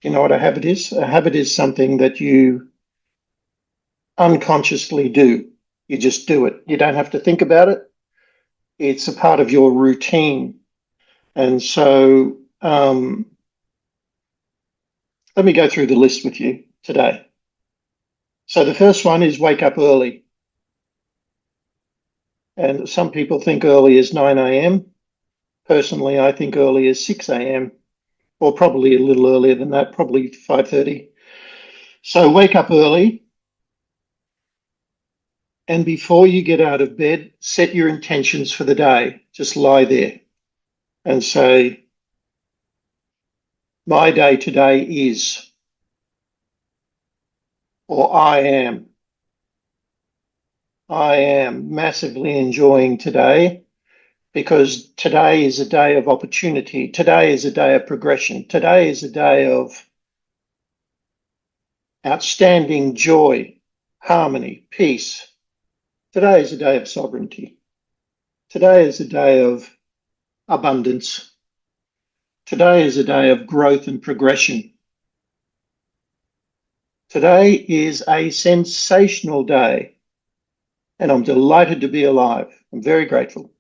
You know what a habit is? A habit is something that you unconsciously do. You just do it. You don't have to think about it. It's a part of your routine. And so let me go through the list with you today. So the first one is wake up early. And some people think early is 9 a.m. Personally, I think early is 6 a.m. or probably a little earlier than that, probably 5:30. So wake up early. And before you get out of bed, set your intentions for the day. Just lie there and say, my day today is, or I am. I am massively enjoying today because today is a day of opportunity. Today is a day of progression. Today is a day of outstanding joy, harmony, peace. Today is a day of sovereignty. Today is a day of abundance. Today is a day of growth and progression. Today is a sensational day, and I'm delighted to be alive. I'm very grateful.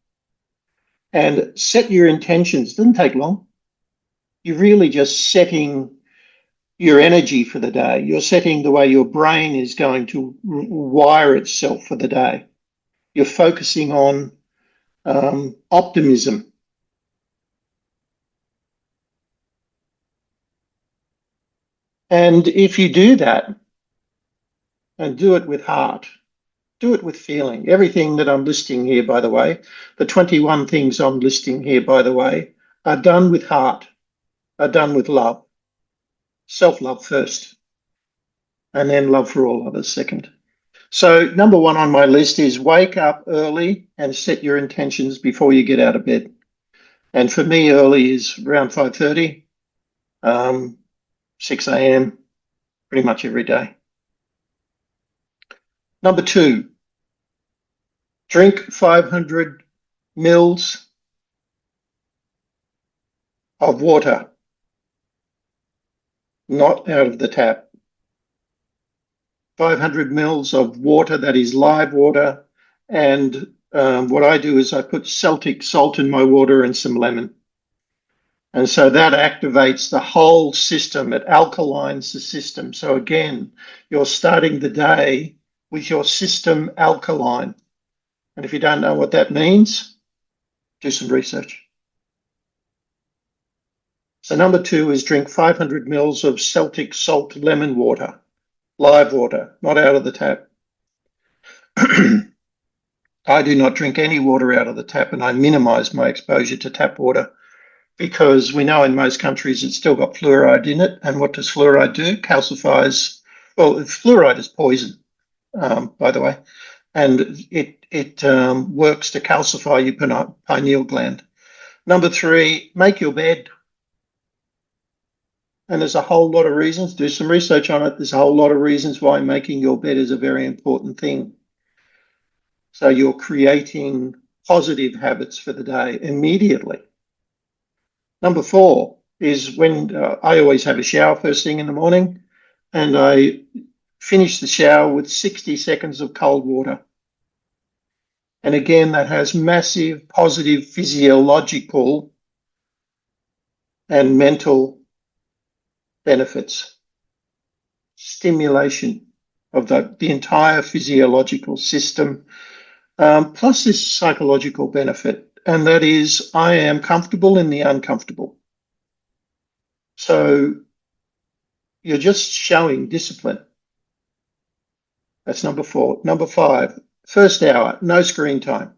And set your intentions. It doesn't take long. You're really just setting your energy for the day. You're setting the way your brain is going to wire itself for the day. You're focusing on optimism. And if you do that, and do it with heart, do it with feeling. Everything that I'm listing here, by the way, the 21 things I'm listing here, by the way, are done with heart, are done with love. Self-love first, and then love for all others second. So number one on my list is wake up early and set your intentions before you get out of bed. And for me, early is around 5:30, 6 a.m., pretty much every day. Number two, drink 500 mils of water, not out of the tap. 500 mils of water that is live water. And what I do is I put Celtic salt in my water and some lemon. And so that activates the whole system. It alkalines the system. So again, you're starting the day with your system alkaline. And if you don't know what that means, do some research. So number two is drink 500 mils of Celtic salt lemon water, live water, not out of the tap. I do not drink any water out of the tap, and I minimize my exposure to tap water because we know in most countries it's still got fluoride in it. And what does fluoride do? Calcifies. Well, fluoride is poison, by the way, and it works to calcify your pineal gland. Number three, make your bed. And there's a whole lot of reasons. Do some research on it. There's a whole lot of reasons why making your bed is a very important thing. So you're creating positive habits for the day immediately. Number four is when I always have a shower first thing in the morning, and I finish the shower with 60 seconds of cold water. And again, that has massive positive physiological and mental benefits. Stimulation of the entire physiological system, plus this psychological benefit, and that is I am comfortable in the uncomfortable. So you're just showing discipline. That's number four. Number five, first hour, no screen time.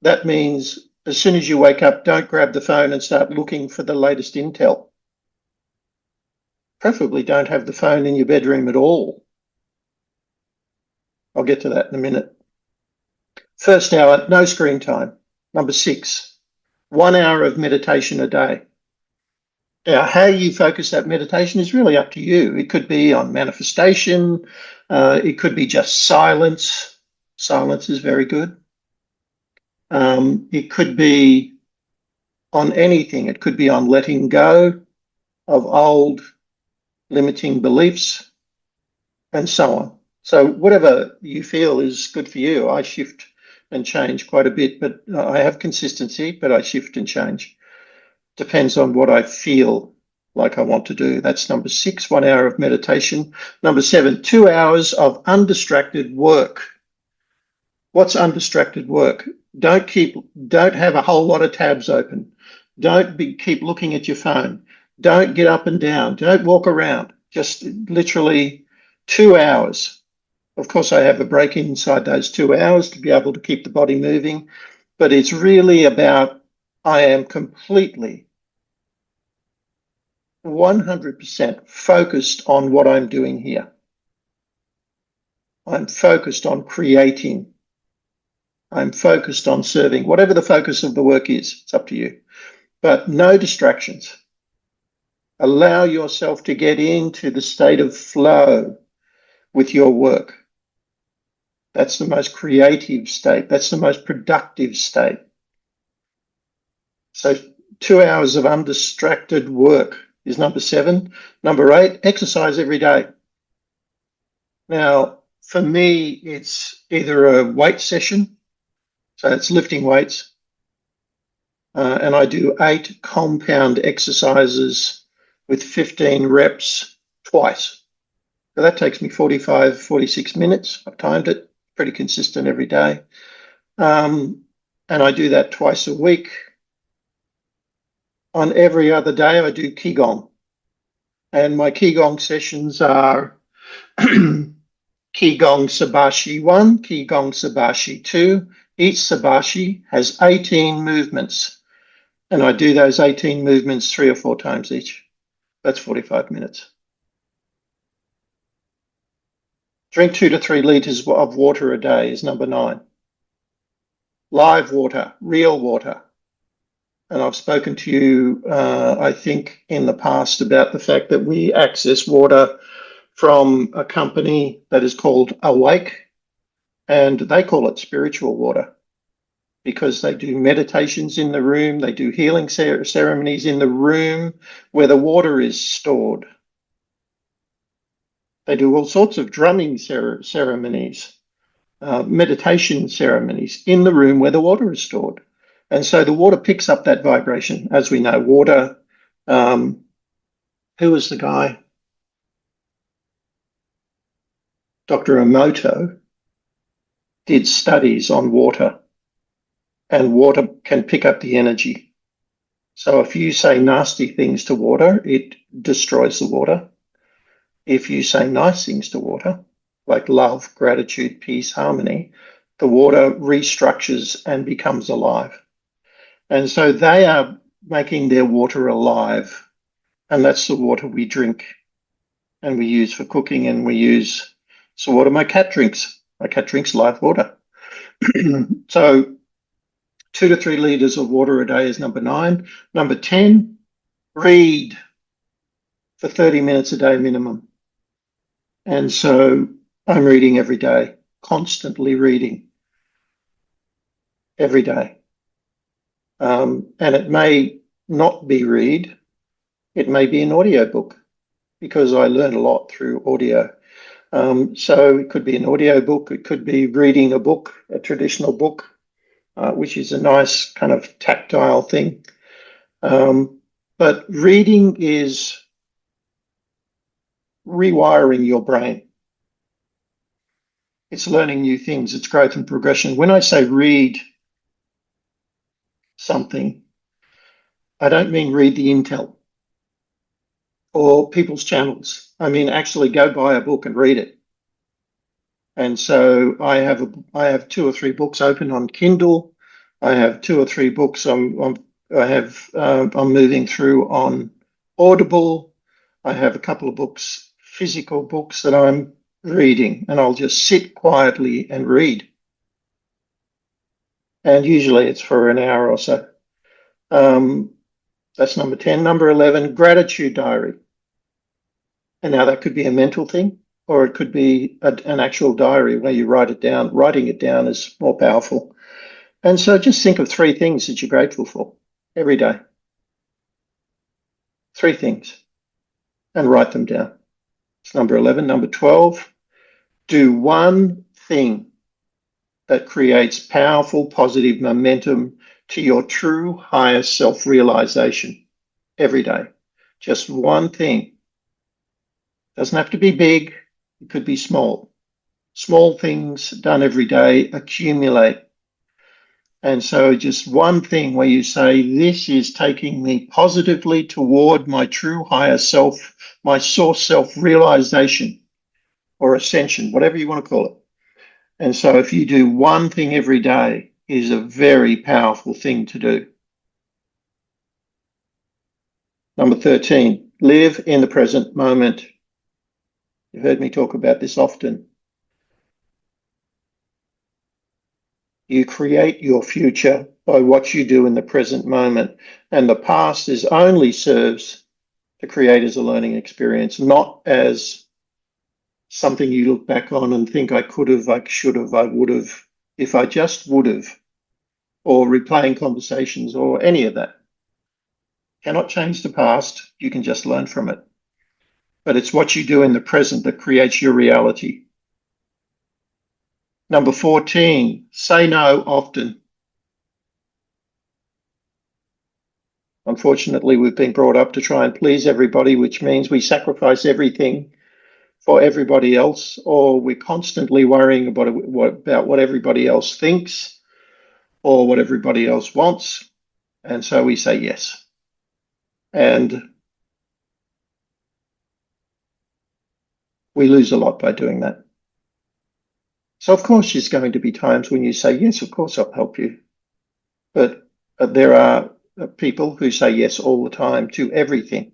That means as soon as you wake up, don't grab the phone and start looking for the latest intel. Preferably don't have the phone in your bedroom at all. I'll get to that in a minute. First hour, no screen time. Number six, 1 hour of meditation a day. Now, how you focus that meditation is really up to you. It could be on manifestation. It could be just silence. Silence is very good. It could be on anything. It could be on letting go. of old limiting beliefs, and so on. So whatever you feel is good for you, I shift and change quite a bit, but I have consistency, but I shift and change. Depends on what I feel like I want to do. That's number 6, 1 hour of meditation. Number 7, 2 hours of undistracted work. What's undistracted work? Don't have a whole lot of tabs open. Keep looking at your phone. Don't get up and down. Don't walk around. Just literally 2 hours. Of course, I have a break inside those 2 hours to be able to keep the body moving, but it's really about I am completely 100% focused on what I'm doing here. I'm focused on creating. I'm focused on serving. Whatever the focus of the work is, it's up to you. But no distractions. Allow yourself to get into the state of flow with your work. That's the most creative state. That's the most productive state. So 2 hours of undistracted work is number 7. Number 8, exercise every day. Now, for me, it's either a weight session, so it's lifting weights, and I do 8 compound exercises with 15 reps twice. So that takes me 45, 46 minutes. I've timed it, pretty consistent every day. And I do that twice a week. On every other day, I do Qigong. And my Qigong sessions are Qigong Sabashi 1, Qigong Sabashi 2. Each Sabashi has 18 movements. And I do those 18 movements 3 or 4 times each. That's 45 minutes. Drink 2 to 3 litres of water a day is number 9. Live water, real water. And I've spoken to you, I think, in the past about the fact that we access water from a company that is called Awake, and they call it spiritual water because they do meditations in the room, they do healing ceremonies in the room where the water is stored. They do all sorts of drumming ceremonies, meditation ceremonies in the room where the water is stored. And so the water picks up that vibration. As we know, water, who was the guy? Dr. Emoto did studies on water, and water can pick up the energy. So if you say nasty things to water, it destroys the water. If you say nice things to water, like love, gratitude, peace, harmony, the water restructures and becomes alive. And so they are making their water alive. And that's the water we drink and we use for cooking, and we use, so water my cat drinks. My cat drinks live water. So 2 to 3 litres of water a day is number 9. Number 10, read for 30 minutes a day minimum. And so I'm reading every day, constantly reading every day. And it may not be read, it may be an audio book, because I learn a lot through audio. So it could be an audio book, it could be reading a book, a traditional book, which is a nice kind of tactile thing. But reading is rewiring your brain. It's learning new things, it's growth and progression. When I say read something, I don't mean read the Intel or people's channels. I mean actually go buy a book and read it. And so I have 2 or 3 books open on Kindle. I have 2 or 3 books I'm moving through on Audible. I have a couple of books, physical books that I'm reading, and I'll just sit quietly and read. And usually it's for an hour or so. That's number 10. Number 11, gratitude diary. And now that could be a mental thing, or it could be an actual diary where you write it down. Writing it down is more powerful. And so just think of 3 things that you're grateful for every day. 3 things. and write them down. It's number 11. Number 12, do one thing that creates powerful, positive momentum to your true higher self-realization every day. Just one thing. Doesn't have to be big. It could be small. Small things done every day accumulate. And so just one thing where you say, this is taking me positively toward my true higher self, my source self-realization or ascension, whatever you want to call it. And so if you do one thing every day, it is a very powerful thing to do. Number 13, live in the present moment. You've heard me talk about this often. You create your future by what you do in the present moment, and the past is only serves to create as a learning experience, not as something you look back on and think I could have, I should have, I would have, if I just would have, or replaying conversations or any of that. Cannot change the past, you can just learn from it. But it's what you do in the present that creates your reality. Number 14, say no often. Unfortunately, we've been brought up to try and please everybody, which means we sacrifice everything for everybody else, or we're constantly worrying about what everybody else thinks or what everybody else wants. And so we say yes. And we lose a lot by doing that. So, of course, there's going to be times when you say, yes, of course, I'll help you. But there are people who say yes all the time to everything,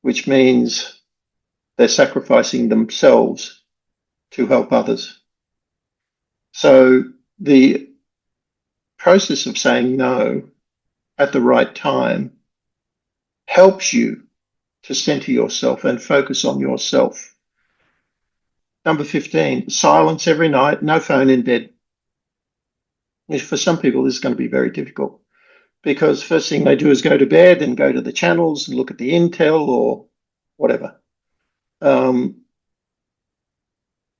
which means they're sacrificing themselves to help others. So the process of saying no at the right time helps you to center yourself and focus on yourself. Number 15, silence every night, no phone in bed. For some people, this is going to be very difficult because first thing they do is go to bed and go to the channels and look at the intel or whatever.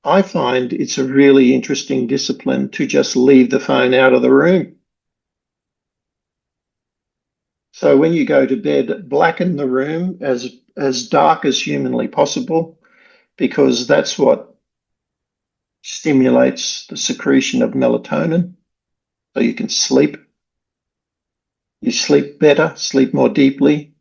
I find it's a really interesting discipline to just leave the phone out of the room. So when you go to bed, blacken the room as dark as humanly possible, because that's what stimulates the secretion of melatonin, so you can sleep. You sleep better, sleep more deeply.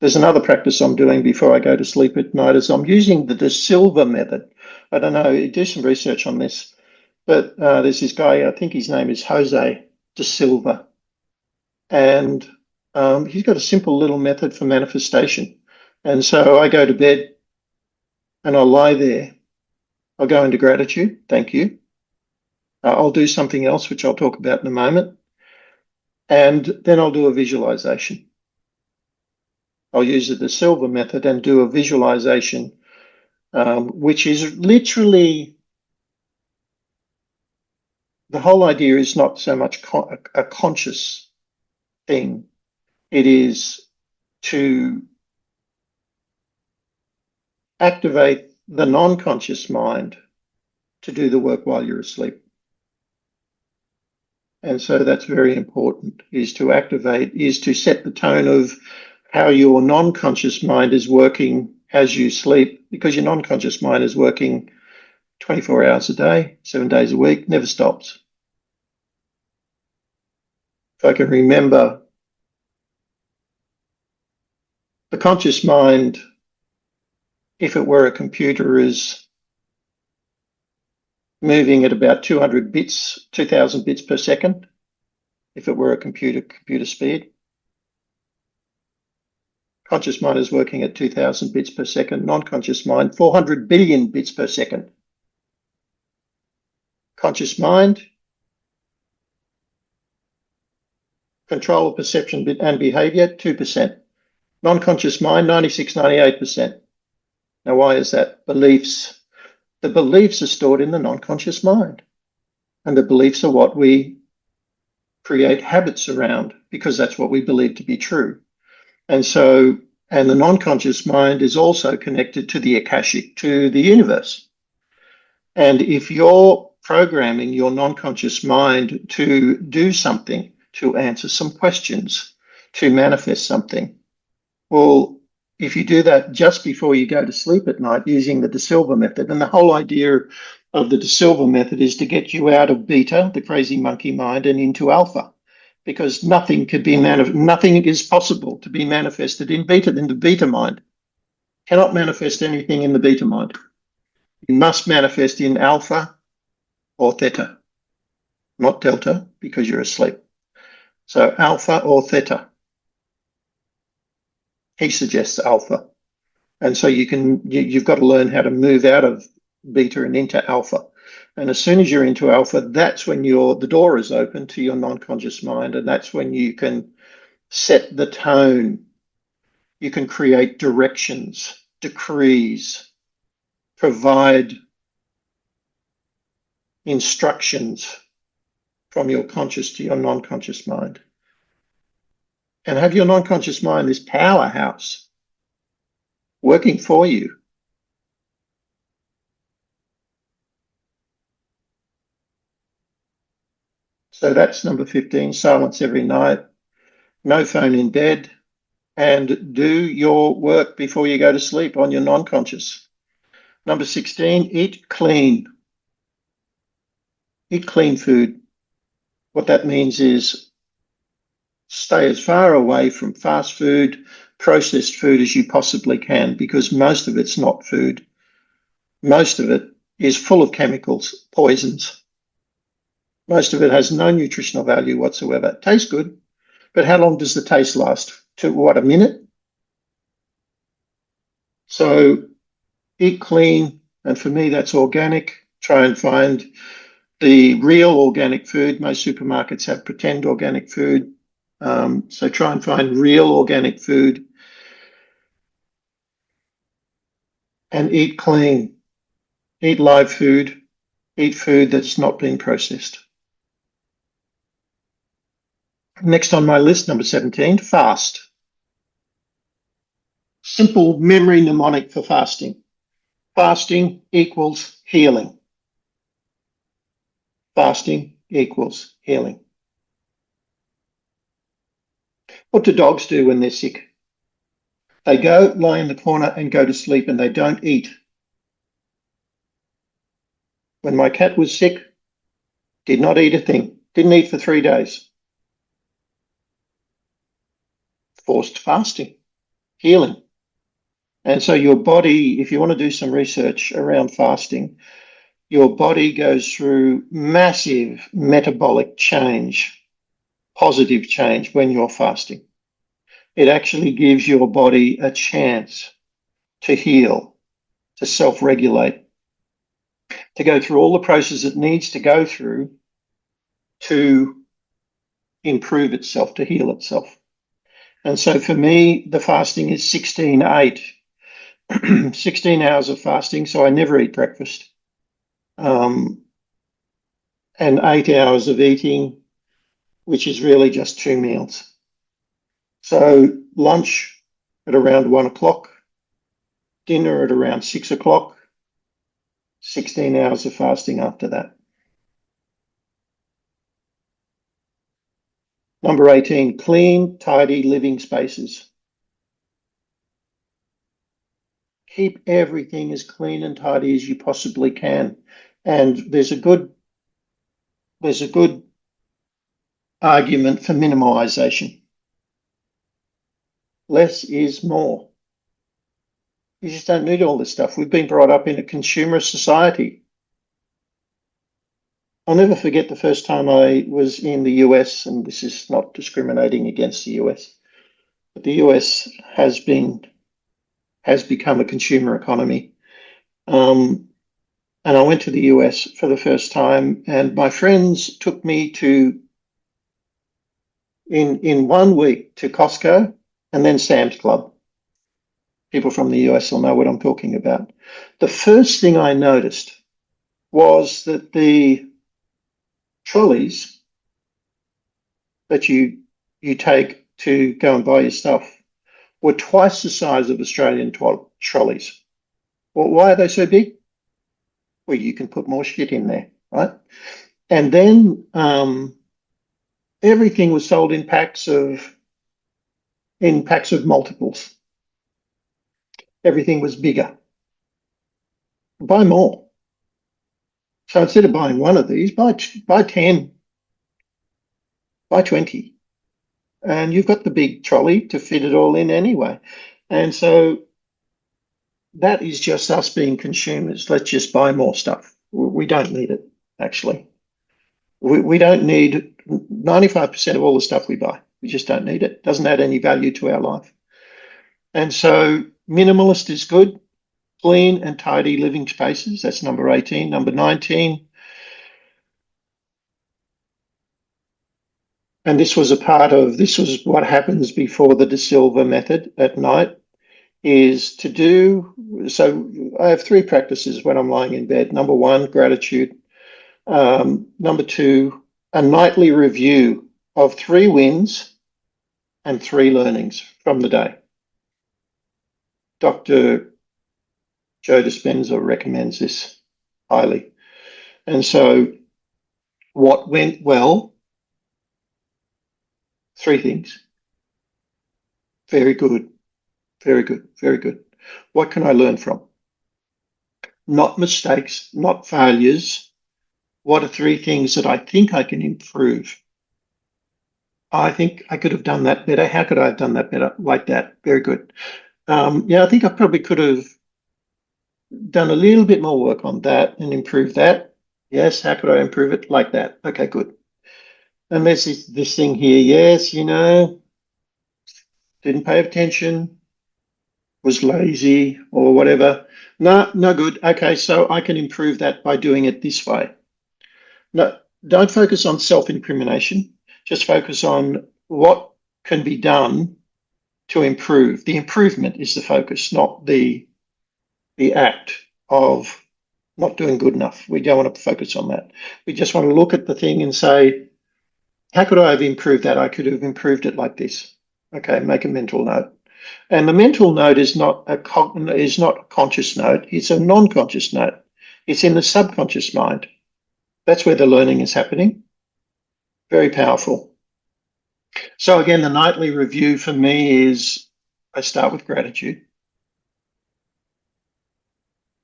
There's another practice I'm doing before I go to sleep at night is I'm using the De Silva method. I don't know, do some research on this, but there's this guy, I think his name is Jose De Silva, and he's got a simple little method for manifestation. And so I go to bed and I'll lie there. I'll go into gratitude, thank you. I'll do something else, which I'll talk about in a moment. And then I'll do a visualization. I'll use the De Silva method and do a visualization, which is literally, the whole idea is not so much a conscious thing. It is to activate the non-conscious mind to do the work while you're asleep. And so that's very important, is to set the tone of how your non-conscious mind is working as you sleep, because your non-conscious mind is working 24 hours a day, 7 days a week, never stops. If I can remember, the conscious mind, if it were a computer, is moving at about 200 bits, 2000 bits per second, if it were a computer speed. Conscious mind is working at 2000 bits per second. Non-conscious mind, 400 billion bits per second. Conscious mind, control of perception and behavior, 2%. Non-conscious mind, 96, 98%. Now, why is that? Beliefs. The beliefs are stored in the non-conscious mind. And the beliefs are what we create habits around, because that's what we believe to be true. And so, and the non-conscious mind is also connected to the Akashic, to the universe. And if you're programming your non-conscious mind to do something, to answer some questions, to manifest something, well, if you do that just before you go to sleep at night using the De Silva method, and the whole idea of the De Silva method is to get you out of beta, the crazy monkey mind, and into alpha, because nothing is possible to be manifested in the beta mind. Cannot manifest anything in the beta mind. You must manifest in alpha or theta, not delta, because you're asleep. So alpha or theta. He suggests alpha. And so you've got to learn how to move out of beta and into alpha. And as soon as you're into alpha, that's when the door is open to your non-conscious mind. And that's when you can set the tone. You can create directions, decrees, provide instructions from your conscious to your non-conscious mind. And have your non-conscious mind, this powerhouse, working for you. So that's number 15, silence every night, no phone in bed, and do your work before you go to sleep on your non-conscious. Number 16, eat clean. Eat clean food. What that means is stay as far away from fast food, processed food as you possibly can, because most of it's not food. Most of it is full of chemicals, poisons. Most of it has no nutritional value whatsoever. It tastes good, but how long does the taste last? To what, a minute? So eat clean, and for me, that's organic. Try and find the real organic food. Most supermarkets have pretend organic food. So try and find real organic food and eat clean. Eat live food. Eat food that's not been processed. Next on my list, number 17, fast. Simple memory mnemonic for fasting. Fasting equals healing. Fasting equals healing. What do dogs do when they're sick? They go lie in the corner and go to sleep, and they don't eat. When my cat was sick, did not eat a thing. Didn't eat for 3 days. Forced fasting, healing. And so your body, if you want to do some research around fasting, your body goes through massive metabolic change, positive change when you're fasting. It actually gives your body a chance to heal, to self-regulate, to go through all the process it needs to go through to improve itself, to heal itself. And so for me, the fasting is 16-8, 16 hours of fasting. So I never eat breakfast, and 8 hours of eating, which is really just 2 meals. So lunch at around 1 o'clock, dinner at around 6 o'clock, 16 hours of fasting after that. Number 18, clean, tidy living spaces. Keep everything as clean and tidy as you possibly can. And there's a good argument for minimalization. Less is more. You just don't need all this stuff. We've been brought up in a consumerist society. I'll never forget the first time I was in the US, and this is not discriminating against the US, but the US has become a consumer economy. And I went to the US for the first time, and my friends took me in 1 week to Costco and then Sam's Club. People from the US will know what I'm talking about. The first thing I noticed was that the trolleys that you take to go and buy your stuff were twice the size of Australian trolleys. Well, why are they so big? Well, you can put more shit in there, right? And then everything was sold in packs of multiples. Everything was bigger. Buy more. So instead of buying one of these, buy 10, buy 20. And you've got the big trolley to fit it all in anyway. And so that is just us being consumers. Let's just buy more stuff. We don't need it, actually. We don't need 95% of all the stuff we buy. We just don't need it. It doesn't add any value to our life. And so minimalist is good. Clean and tidy living spaces. That's number 18. Number 19. And this was what happens before the De Silva method at night, is to do, so I have 3 practices when I'm lying in bed. Number 1, gratitude. Number 2, a nightly review of 3 wins and 3 learnings from the day. Dr. Joe Dispenza recommends this highly. And so what went well? 3 things. Very good, very good, very good. What can I learn from? Not mistakes, not failures. What are 3 things that I think I can improve? I think I could have done that better. How could I have done that better? Like that. Very good. I think I probably could have done a little bit more work on that and improved that. Yes, how could I improve it? Like that. Okay, good. And there's this thing here. Yes, didn't pay attention, was lazy or whatever. No good. Okay, so I can improve that by doing it this way. No, don't focus on self-incrimination. Just focus on what can be done to improve. The improvement is the focus, not the act of not doing good enough. We don't want to focus on that. We just want to look at the thing and say, how could I have improved that? I could have improved it like this. Okay, make a mental note. And the mental note is not a conscious note. It's a non-conscious note. It's in the subconscious mind. That's where the learning is happening. Very powerful. So again, the nightly review for me is I start with gratitude.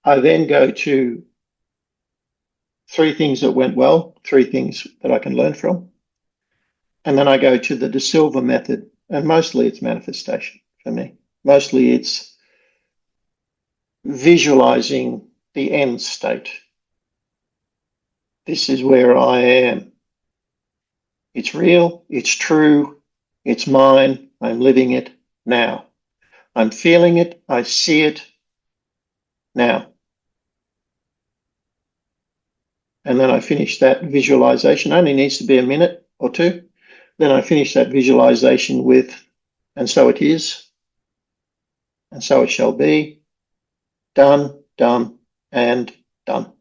I then go to 3 things that went well, 3 things that I can learn from. And then I go to the De Silva method, and mostly it's manifestation for me. Mostly it's visualizing the end state. This is where I am. It's real, it's true, it's mine, I'm living it now. I'm feeling it, I see it now. And then I finish that visualization. Only needs to be a minute or 2. Then I finish that visualization with, and so it is, and so it shall be, done, done, and done.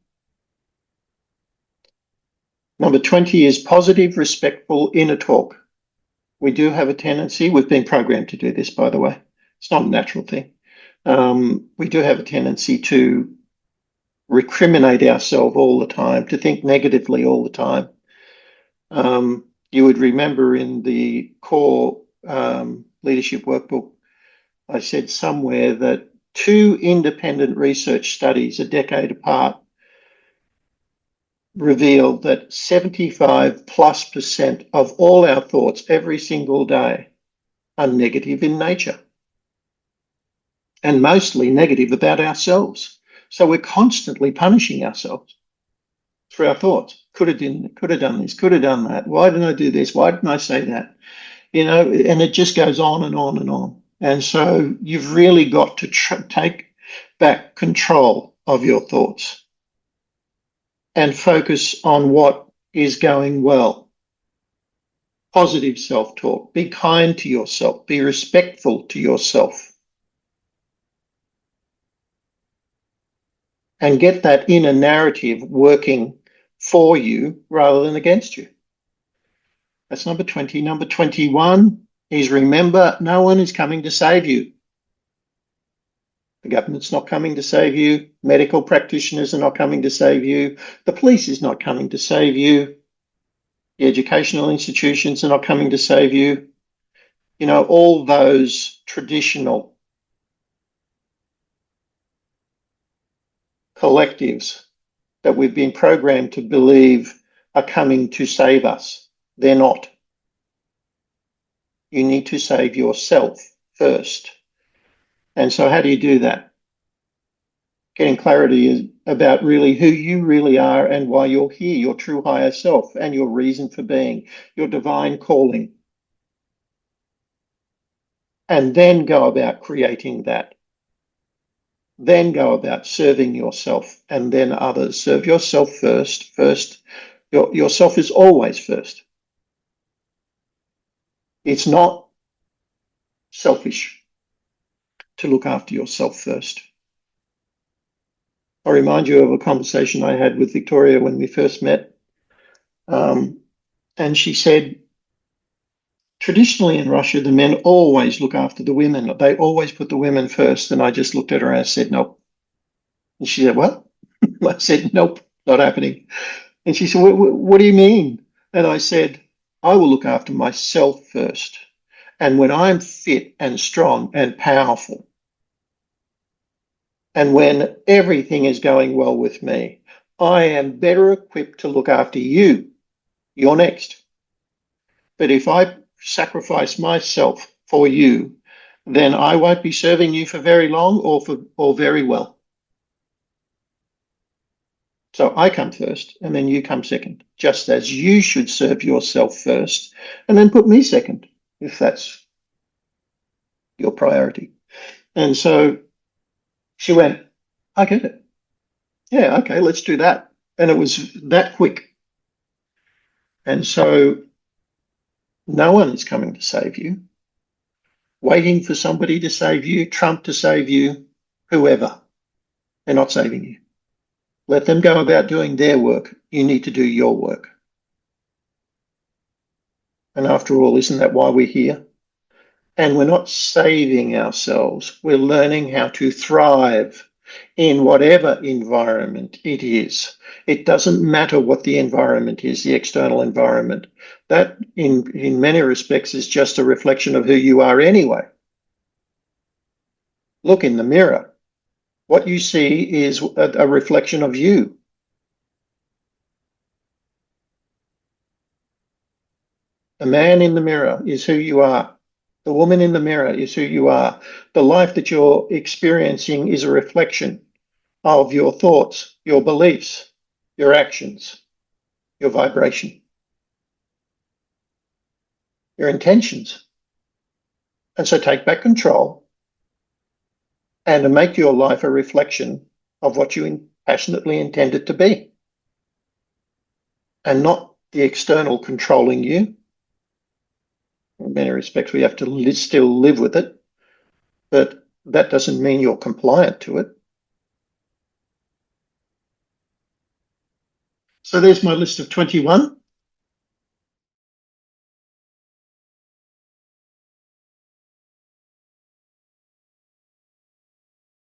Number 20 is positive, respectful inner talk. We do have a tendency, we've been programmed to do this, by the way. It's not a natural thing. We do have a tendency to recriminate ourselves all the time, to think negatively all the time. You would remember in the core leadership workbook, I said somewhere that 2 independent research studies a decade apart revealed that 75+% of all our thoughts every single day are negative in nature, and mostly negative about ourselves. So we're constantly punishing ourselves through our thoughts. Could have done this, could have done that. Why didn't I do this? Why didn't I say that? And it just goes on and on and on. And so you've really got to take back control of your thoughts and focus on what is going well. Positive self-talk. Be kind to yourself. Be respectful to yourself. And get that inner narrative working for you rather than against you. That's number 20. Number 21 is remember, no one is coming to save you. The government's not coming to save you. Medical practitioners are not coming to save you. The police is not coming to save you. The educational institutions are not coming to save you. You know, all those traditional collectives that we've been programmed to believe are coming to save us. They're not. You need to save yourself first. And so how do you do that? Getting clarity about really who you really are and why you're here, your true higher self and your reason for being, your divine calling. And then go about creating that. Then go about serving yourself and then others. Serve yourself first. Yourself is always first. It's not selfish to look after yourself first. I remind you of a conversation I had with Victoria when we first met. And she said, traditionally in Russia, the men always look after the women. They always put the women first. And I just looked at her and I said, nope. And she said, what? I said, nope, not happening. And she said, what do you mean? And I said, I will look after myself first. And when I'm fit and strong and powerful, and when everything is going well with me, I am better equipped to look after you. You're next. But if I sacrifice myself for you, then I won't be serving you for very long or very well. So I come first and then you come second, just as you should serve yourself first and then put me second, if that's your priority. And so she went, I get it. Yeah, okay, let's do that. And it was that quick. And so no one is coming to save you, waiting for somebody to save you, Trump to save you, whoever. They're not saving you. Let them go about doing their work. You need to do your work. And after all, isn't that why we're here? And we're not saving ourselves. We're learning how to thrive in whatever environment it is. It doesn't matter what the environment is, the external environment. That, in many respects, is just a reflection of who you are anyway. Look in the mirror. What you see is a reflection of you. The man in the mirror is who you are. The woman in the mirror is who you are. The life that you're experiencing is a reflection of your thoughts, your beliefs, your actions, your vibration, your intentions. And so take back control and make your life a reflection of what you passionately intend it to be, and not the external controlling you. In many respects, we have to still live with it, but that doesn't mean you're compliant to it. So there's my list of 21.